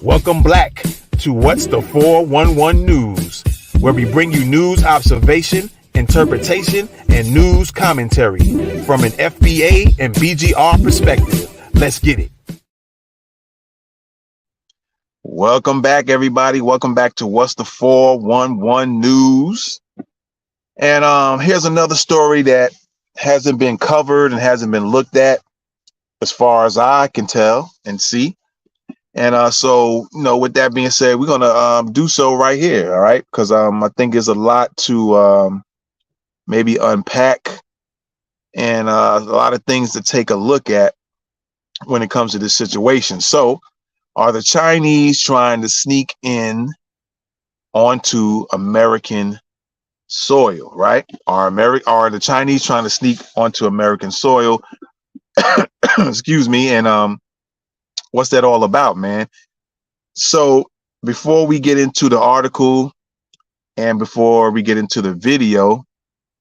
Welcome back to What's the 411 News, where we bring you news observation, interpretation, and news commentary from an FBA and BGR perspective. Let's get it. Welcome back, everybody. Welcome back to What's the 411 News. And here's another story that hasn't been covered and hasn't been looked at as far as I can tell and see. And so, with that being said, we're going to do so right here. All right. Because I think there's a lot to maybe unpack and a lot of things to take a look at when it comes to this situation. So are the Chinese trying to sneak in onto American soil? Right. Are the Chinese trying to sneak onto American soil? Excuse me. And what's that all about, man? So before we get into the article and before we get into the video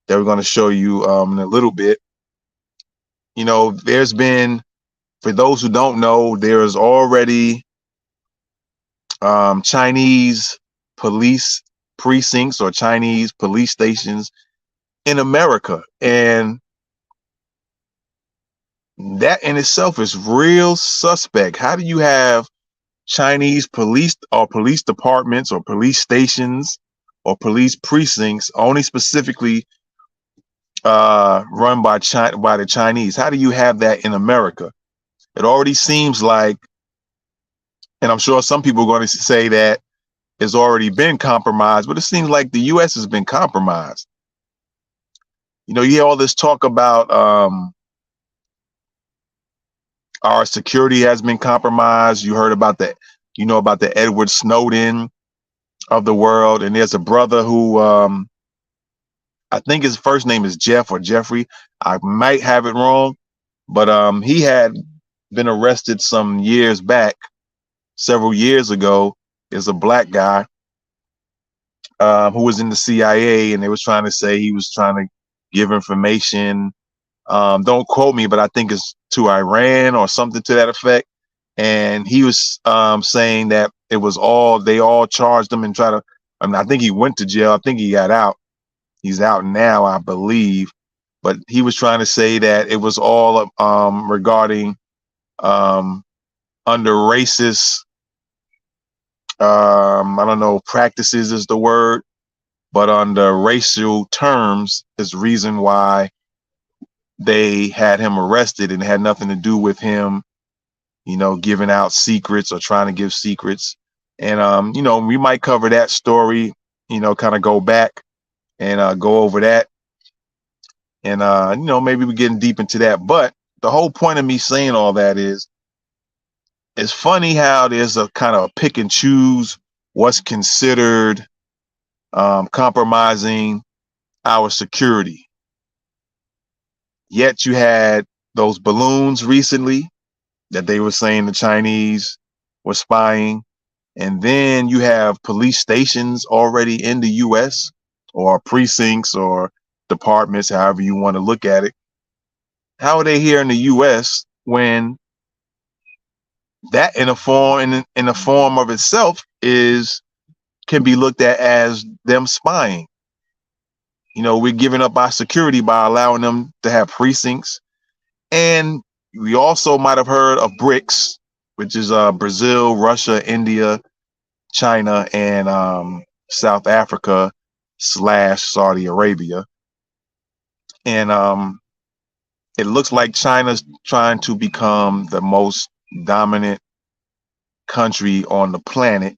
that we're going to show you in a little bit, there's been, for those who don't know, there's already Chinese police precincts or Chinese police stations in America. And that in itself is real suspect. How do you have Chinese police or police departments or police stations or police precincts only specifically run by the Chinese? How do you have that in America? It already seems like, and I'm sure some people are going to say that it's already been compromised, but it seems like the U.S. has been compromised. You hear all this talk about our security has been compromised. You heard about about the Edward Snowden of the world. And there's a brother who, I think his first name is Jeff or Jeffrey. I might have it wrong, but he had been arrested some years back, several years ago. Is a black guy who was in the CIA, and they was trying to say he was trying to give information. Don't quote me, but I think it's to Iran or something to that effect. And he was saying that it was they all charged him and I think he went to jail. I think he got out. He's out now, I believe. But he was trying to say that it was all regarding under racist, I don't know, practices is the word, but under racial terms is the reason why they had him arrested, and it had nothing to do with him, giving out secrets or trying to give secrets. And, we might cover that story, kind of go back and go over that. And, maybe we're getting deep into that. But the whole point of me saying all that is, it's funny how there's a kind of pick and choose what's considered compromising our security. Yet you had those balloons recently that they were saying the Chinese were spying. And then you have police stations already in the U.S. or precincts or departments, however you want to look at it. How are they here in the U.S. when that in a form of itself can be looked at as them spying? We're giving up our security by allowing them to have precincts. And we also might have heard of BRICS, which is Brazil, Russia, India, China, and South Africa / Saudi Arabia. And it looks like China's trying to become the most dominant country on the planet.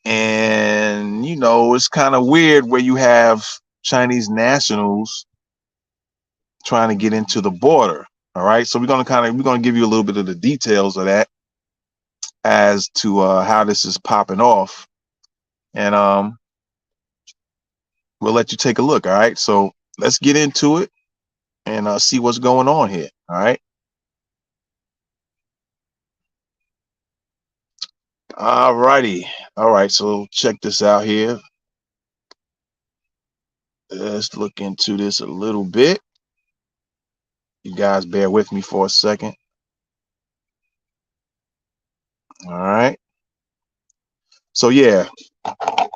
And, it's kind of weird where you have Chinese nationals trying to get into the border. All right. So we're going to give you a little bit of the details of that as to how this is popping off. And we'll let you take a look. All right. So let's get into it and see what's going on here. All right. All righty. All right. So check this out here. Let's look into this a little bit. You guys bear with me for a second. All right. So yeah,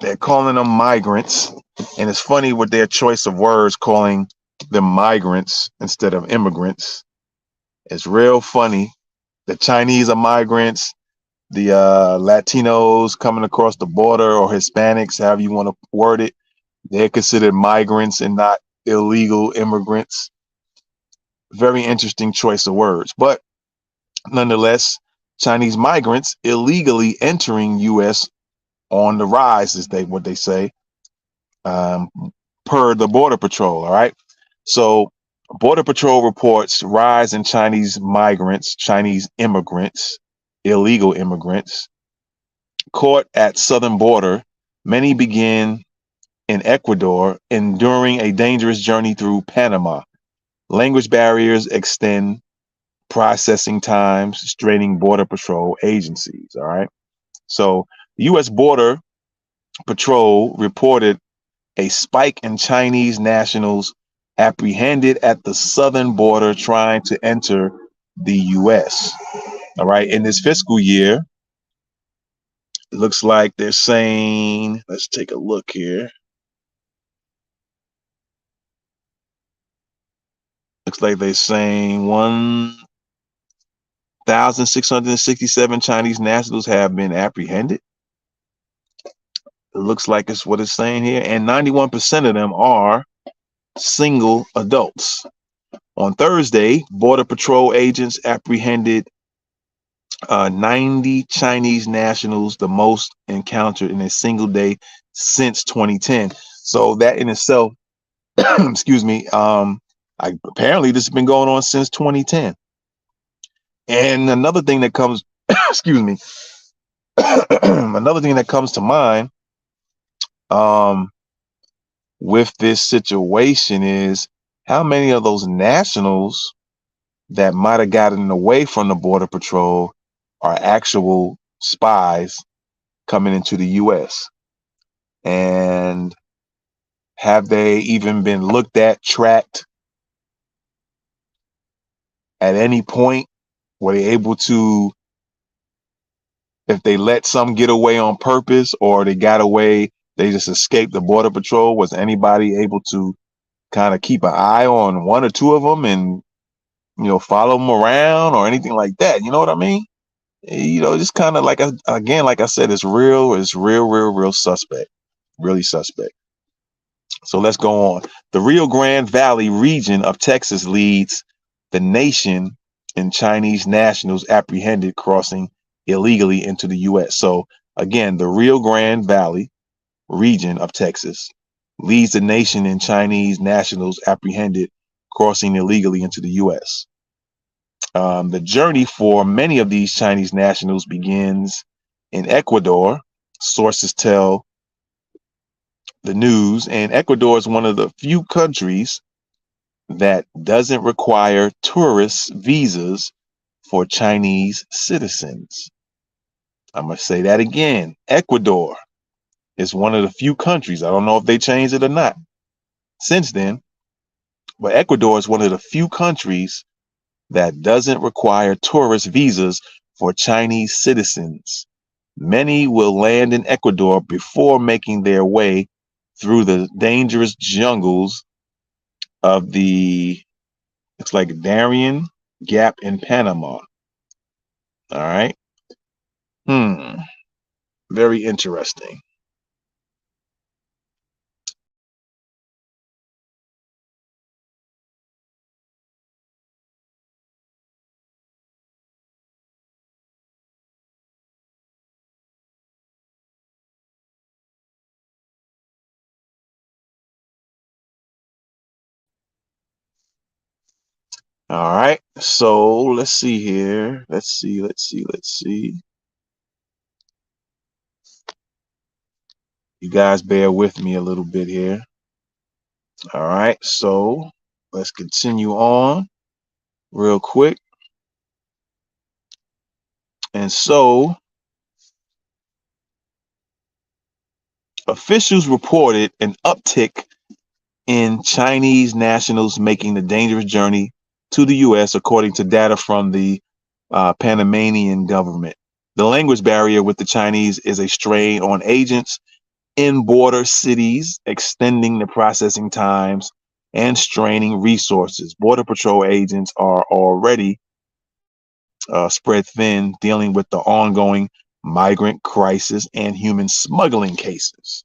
they're calling them migrants, and it's funny with their choice of words, calling them migrants instead of immigrants. It's real funny. The Chinese are migrants. The Latinos coming across the border, or Hispanics, however you want to word it, they're considered migrants and not illegal immigrants. Very interesting choice of words. But nonetheless, Chinese migrants illegally entering U.S. on the rise, is what they say, um, per the Border Patrol. All right. So Border Patrol reports rise in Chinese migrants, Chinese immigrants, illegal immigrants caught at southern border. Many begin in Ecuador, enduring a dangerous journey through Panama. Language barriers extend processing times, straining Border Patrol agencies. All right. So the U.S. Border Patrol reported a spike in Chinese nationals apprehended at the southern border trying to enter the U.S. All right. In this fiscal year, it looks like they're saying, let's take a look here. Looks like they're saying 1,667 Chinese nationals have been apprehended. It looks like it's what it's saying here. And 91% of them are single adults. On Thursday, Border Patrol agents apprehended 90 Chinese nationals, the most encountered in a single day since 2010. So that in itself, excuse me, apparently this has been going on since 2010. And another thing that comes, excuse me, another thing that comes to mind with this situation is how many of those nationals that might have gotten away from the Border Patrol are actual spies coming into the U.S. And have they even been looked at, tracked at any point? Were they able to, if they let some get away on purpose, or they got away, they just escaped the Border Patrol? Was anybody able to kind of keep an eye on one or two of them and, follow them around or anything like that? You know what I mean? Just kind of like, again, like I said, it's real suspect, really suspect. So let's go on. The Rio Grande Valley region of Texas leads the nation in Chinese nationals apprehended crossing illegally into the U.S. So again, the Rio Grande Valley region of Texas leads the nation in Chinese nationals apprehended crossing illegally into the U.S. The journey for many of these Chinese nationals begins in Ecuador. Sources tell the news, and Ecuador is one of the few countries that doesn't require tourist visas for Chinese citizens. I'm going to say that again. Ecuador is one of the few countries, I don't know if they changed it or not since then, but Ecuador is one of the few countries that doesn't require tourist visas for Chinese citizens. Many will land in Ecuador before making their way through the dangerous jungles of the, looks like, Darien Gap in Panama. All right. Very interesting. All right. So let's see here. Let's see. You guys bear with me a little bit here. All right. So let's continue on real quick. And so officials reported an uptick in Chinese nationals making the dangerous journey to the U.S., according to data from the Panamanian government. The language barrier with the Chinese is a strain on agents in border cities, extending the processing times and straining resources. Border Patrol agents are already spread thin, dealing with the ongoing migrant crisis and human smuggling cases.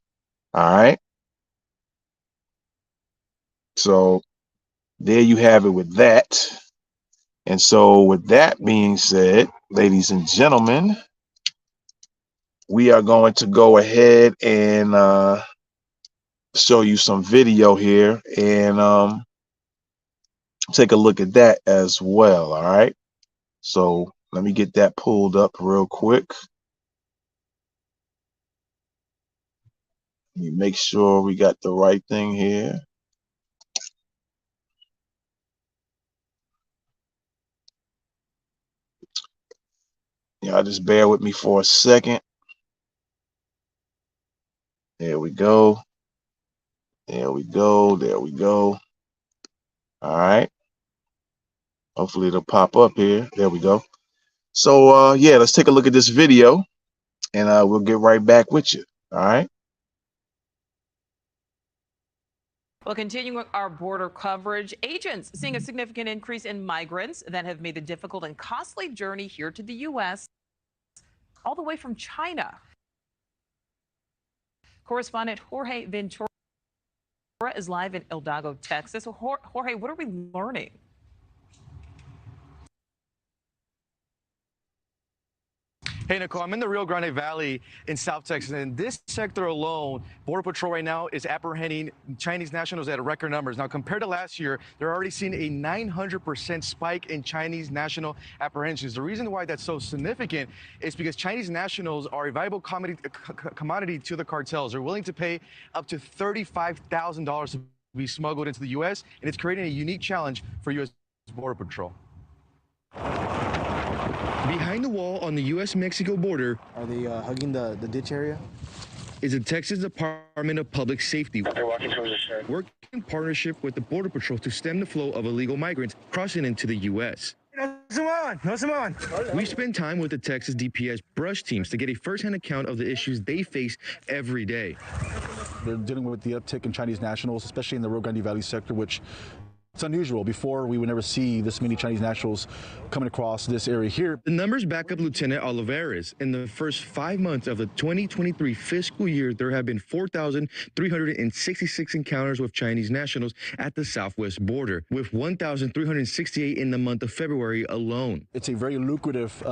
All right. So there you have it with that. And so with that being said, ladies and gentlemen, we are going to go ahead and show you some video here and take a look at that as well. All right. So let me get that pulled up real quick. Let me make sure we got the right thing here. Y'all just bear with me for a second. There we go. There we go. There we go. All right. Hopefully it'll pop up here. There we go. So yeah, let's take a look at this video and we'll get right back with you. All right. Well, continuing our border coverage, agents seeing a significant increase in migrants that have made the difficult and costly journey here to the U.S. all the way from China. Correspondent Jorge Ventura is live in El Dago, Texas. So Jorge, what are we learning? Hey, Nicole, I'm in the Rio Grande Valley in South Texas, and in this sector alone, Border Patrol right now is apprehending Chinese nationals at record numbers. Now, compared to last year, they're already seeing a 900% spike in Chinese national apprehensions. The reason why that's so significant is because Chinese nationals are a valuable commodity to the cartels. They're willing to pay up to $35,000 to be smuggled into the U.S., and it's creating a unique challenge for U.S. Border Patrol. Behind the wall on the U.S.-Mexico border are they hugging the ditch area? Is the Texas Department of Public Safety working in partnership with the Border Patrol to stem the flow of illegal migrants crossing into the U.S. We spend time with the Texas DPS brush teams to get a first-hand account of the issues they face every day. They're dealing with the uptick in Chinese nationals, especially in the Rio Grande Valley sector, which it's unusual. Before, we would never see this many Chinese nationals coming across this area here. The numbers back up Lieutenant Olivares. In the first 5 months of the 2023 fiscal year, there have been 4,366 encounters with Chinese nationals at the southwest border, with 1,368 in the month of February alone. It's a very lucrative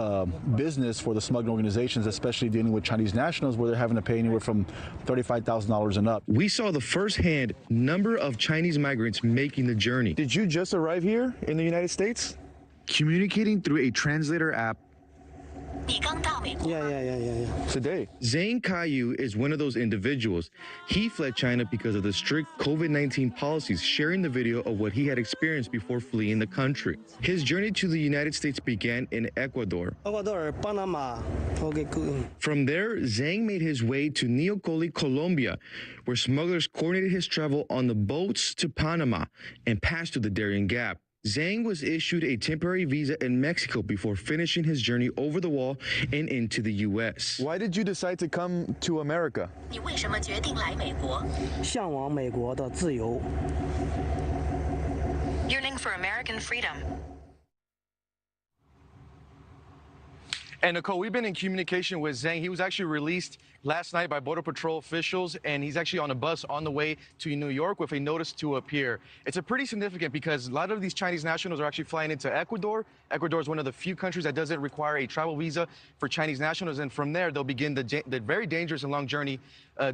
business for the smuggling organizations, especially dealing with Chinese nationals, where they're having to pay anywhere from $35,000 and up. We saw the first-hand number of Chinese migrants making the journey. Did you just arrive here in the United States? Communicating through a translator app. Yeah. Today. Zhang Kaiyu is one of those individuals. He fled China because of the strict COVID-19 policies, sharing the video of what he had experienced before fleeing the country. His journey to the United States began in Ecuador. Panama. From there, Zhang made his way to Neocoli, Colombia, where smugglers coordinated his travel on the boats to Panama and passed through the Darien Gap. Zhang was issued a temporary visa in Mexico before finishing his journey over the wall and into the U.S. Why did you decide to come to America? Yearning for American freedom. And Nicole, we've been in communication with Zhang. He was actually released last night by Border Patrol officials, and he's actually on a bus on the way to New York with a notice to appear. It's a pretty significant because a lot of these Chinese nationals are actually flying into Ecuador. Ecuador is one of the few countries that doesn't require a travel visa for Chinese nationals, and from there, they'll begin the very dangerous and long journey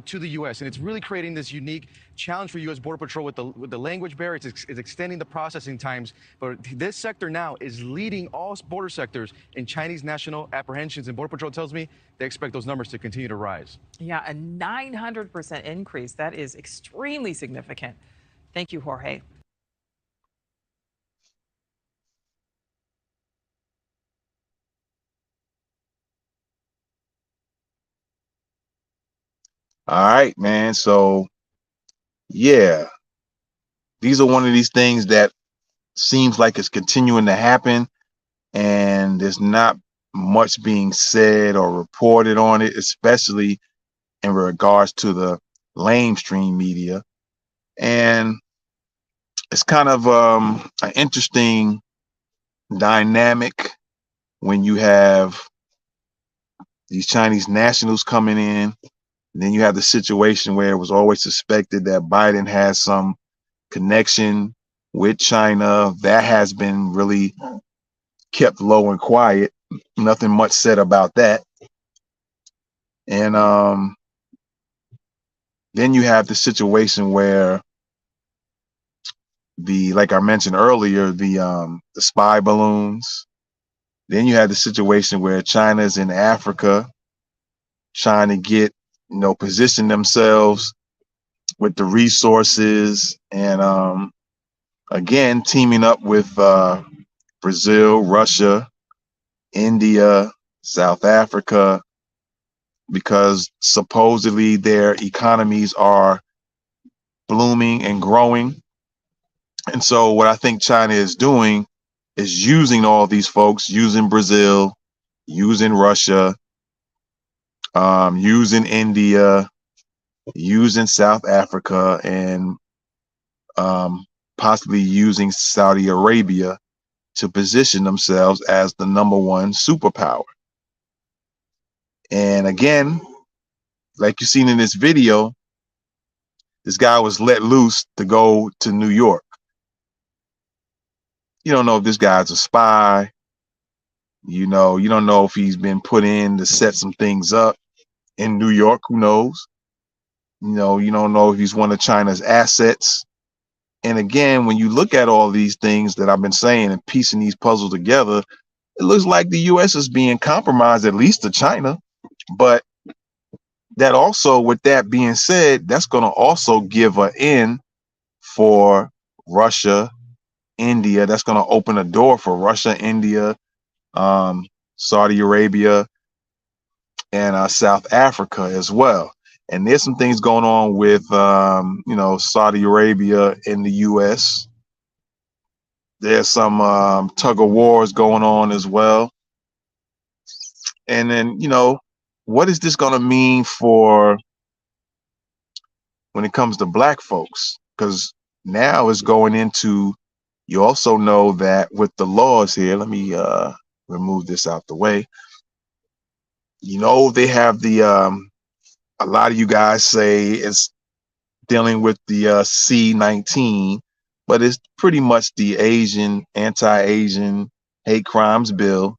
to the U.S. And it's really creating this unique challenge for U.S. Border Patrol with the language barrier. It's extending the processing times. But this sector now is leading all border sectors in Chinese national apprehensions. And Border Patrol tells me they expect those numbers to continue to rise. Yeah, a 900% increase. That is extremely significant. Thank you, Jorge. All right, man. So, yeah, these are one of these things that seems like it's continuing to happen, and there's not much being said or reported on it, especially in regards to the mainstream media. And it's kind of an interesting dynamic when you have these Chinese nationals coming in. And then you have the situation where it was always suspected that Biden has some connection with China. That has been really kept low and quiet. Nothing much said about that. And then you have the situation where like I mentioned earlier, the spy balloons. Then you have the situation where China's in Africa trying to get, position themselves with the resources, and again, teaming up with Brazil, Russia, India, South Africa, because supposedly their economies are blooming and growing. And so what I think China is doing is using all these folks, using Brazil, using Russia, using India, using South Africa, and possibly using Saudi Arabia to position themselves as the #1 superpower. And again, like you've seen in this video, this guy was let loose to go to New York. You don't know if this guy's a spy. You don't know if he's been put in to set some things up in New York. Who knows? You don't know if he's one of China's assets. And again, when you look at all these things that I've been saying and piecing these puzzles together, it looks like the U.S. is being compromised, at least to China. But that also, with that being said, that's going to also give an in for Russia, India. That's going to open a door for Russia, India, Saudi Arabia, and South Africa as well. And there's some things going on with, Saudi Arabia in the U.S. There's some tug of wars going on as well. And then, what is this going to mean for when it comes to black folks? Because now it's going into, you also know that with the laws here, let me remove this out the way. They have the, a lot of you guys say it's dealing with the C-19, but it's pretty much the anti-Asian hate crimes bill.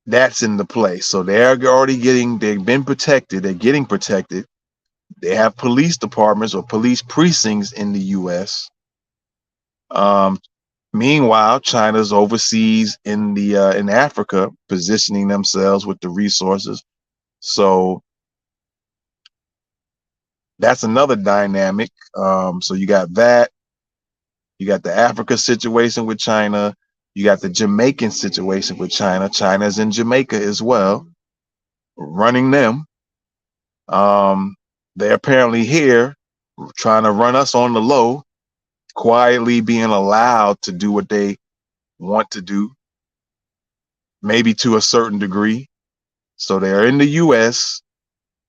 That's in the play. So they've been protected. They're getting protected. They have police departments or police precincts in the U.S. Meanwhile, China's overseas in Africa, positioning themselves with the resources. So that's another dynamic. So you got that. You got the Africa situation with China. You got the Jamaican situation with China. China's in Jamaica as well, running them. They're apparently here trying to run us on the low, quietly being allowed to do what they want to do, maybe to a certain degree. So they're in the U.S.,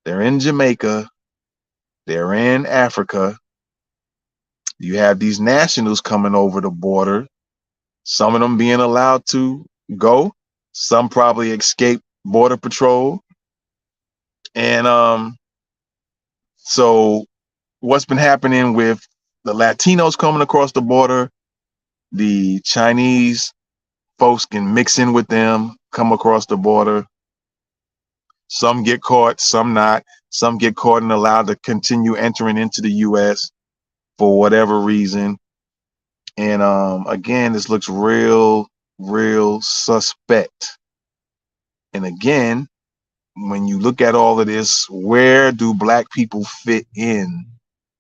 they're in Jamaica, they're in Africa. You have these nationals coming over the border, some of them being allowed to go, some probably escape border patrol. And so what's been happening with the Latinos coming across the border, the Chinese folks can mix in with them, come across the border. Some get caught, some not. Some get caught and allowed to continue entering into the U.S. for whatever reason. And again, this looks real suspect. And again, when you look at all of this, where do black people fit in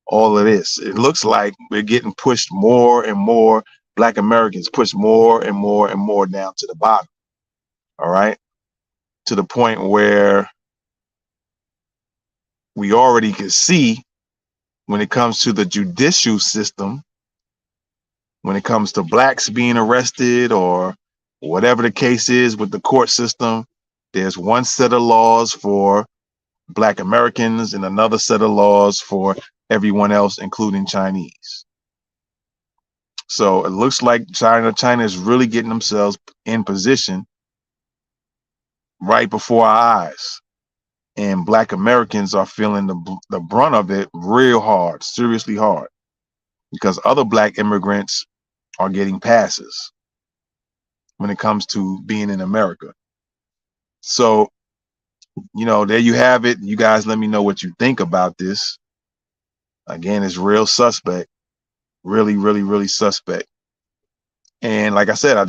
all of this? It looks like we're getting pushed more and more. Black Americans pushed more and more and more down to the bottom. All right. To the point where we already can see when it comes to the judicial system, when it comes to blacks being arrested or Whatever the case is with the court system, there's one set of laws for Black Americans and another set of laws for everyone else, including Chinese. So it looks like China is really getting themselves in position right before our eyes. And Black Americans are feeling the brunt of it real hard, seriously hard, because other Black immigrants are getting passes when it comes to being in America. So, there you have it. You guys let me know what you think about this. Again, it's real suspect. Really, really, really suspect. And like I said, I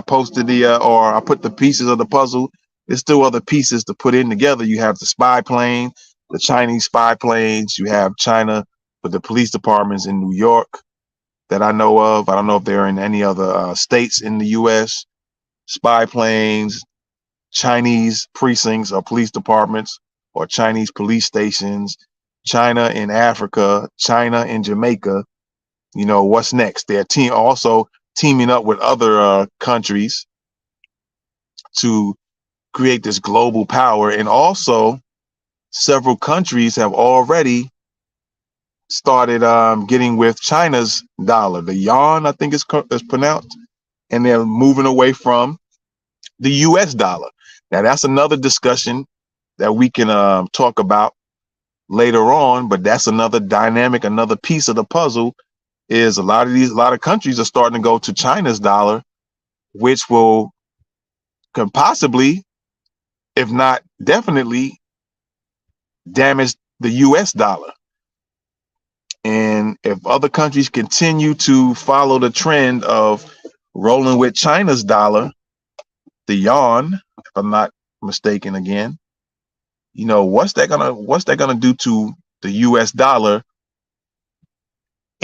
posted I put the pieces of the puzzle. There's still other pieces to put in together. You have the spy plane, the Chinese spy planes. You have China with the police departments in New York that I know of. I don't know if they're in any other states in the U.S. Spy planes, Chinese precincts or police departments or Chinese police stations, China in Africa, China in Jamaica. What's next? They're also teaming up with other countries to create this global power. And also several countries have already started getting with China's dollar, the yuan, I think it's pronounced, and they're moving away from the US dollar. Now that's another discussion that we can talk about later on, but that's another dynamic, another piece of the puzzle is a lot of countries are starting to go to China's dollar, which can possibly, if not definitely, damage the US dollar. And if other countries continue to follow the trend of rolling with China's dollar, the yuan, if I'm not mistaken again, what's that gonna do to the US dollar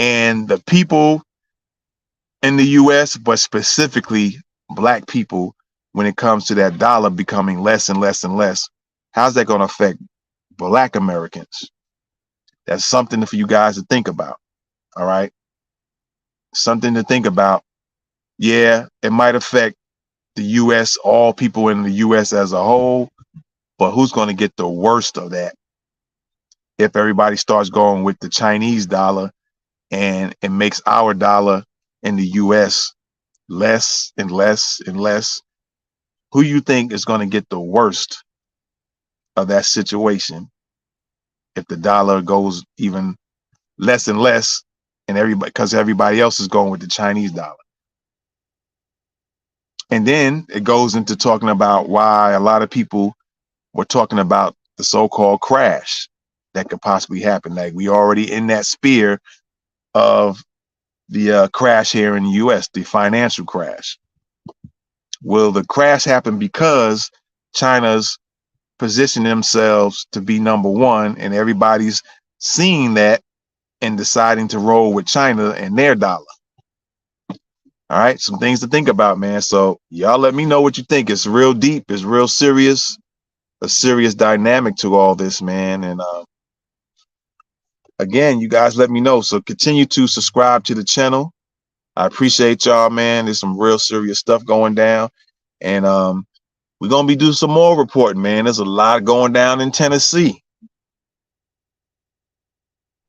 and the people in the US, but specifically Black people, when it comes to that dollar becoming less and less and less? How's that going to affect Black Americans? That's something for you guys to think about. All right. Something to think about. Yeah, it might affect the US, all people in the US as a whole, but who's going to get the worst of that if everybody starts going with the Chinese dollar and it makes our dollar in the US less and less and less? Who you think is going to get the worst of that situation if the dollar goes even less and less, and because everybody else is going with the Chinese dollar? And then it goes into talking about why a lot of people were talking about the so-called crash that could possibly happen. Like, we already in that sphere of the crash here in the US, the financial crash. Will the crash happen because China's positioned themselves to be number one and everybody's seeing that and deciding to roll with China and their dollar? All right, some things to think about, man. So y'all let me know what you think. It's real deep. It's real serious. A serious dynamic to all this, man. And again, you guys let me know. So continue to subscribe to the channel. I appreciate y'all, man. There's some real serious stuff going down. And we're going to be doing some more reporting, man. There's a lot going down in Tennessee.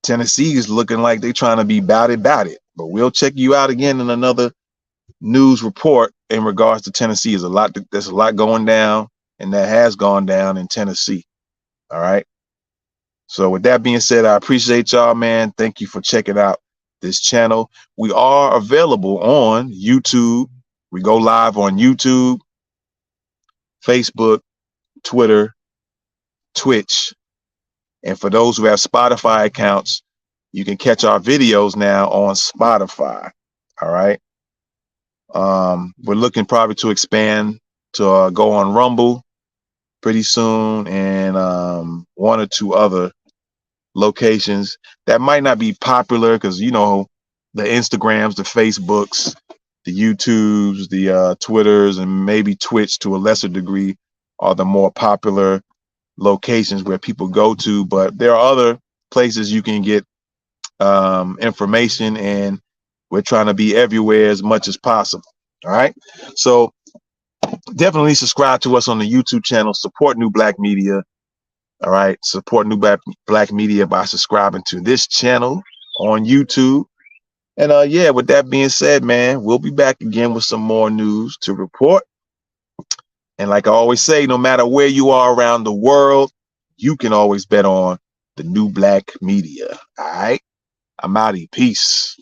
Tennessee is looking like they're trying to be about it. But we'll check you out again in another news report in regards to Tennessee. There's a lot going down, and that has gone down in Tennessee. All right. So with that being said, I appreciate y'all, man. Thank you for checking out this channel. We are available on YouTube. We go live on YouTube, Facebook, Twitter, Twitch. And for those who have Spotify accounts, you can catch our videos now on Spotify. All right. We're looking probably to expand to go on Rumble pretty soon, and one or two other locations that might not be popular because, the Instagrams, the Facebooks, the YouTubes, the Twitters, and maybe Twitch to a lesser degree are the more popular locations where people go to. But there are other places you can get information, and we're trying to be everywhere as much as possible. All right. So definitely subscribe to us on the YouTube channel. Support New Black Media. All right. Support New Black Media by subscribing to this channel on YouTube. And yeah, with that being said, man, we'll be back again with some more news to report. And like I always say, no matter where you are around the world, you can always bet on the New Black Media. All right. I'm outie. Peace.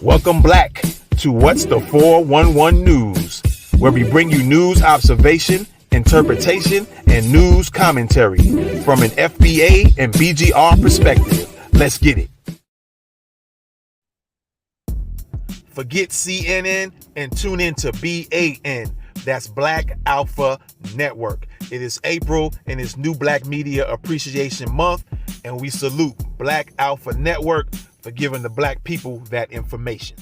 Welcome back to What's the 411 News, where we bring you news observation, interpretation, and news commentary from an FBA and BGR perspective. Let's get it. Forget CNN and tune in to BAN. That's Black Alpha Network. It is April and it's New Black Media Appreciation Month, and we salute Black Alpha Network for giving the black people that information.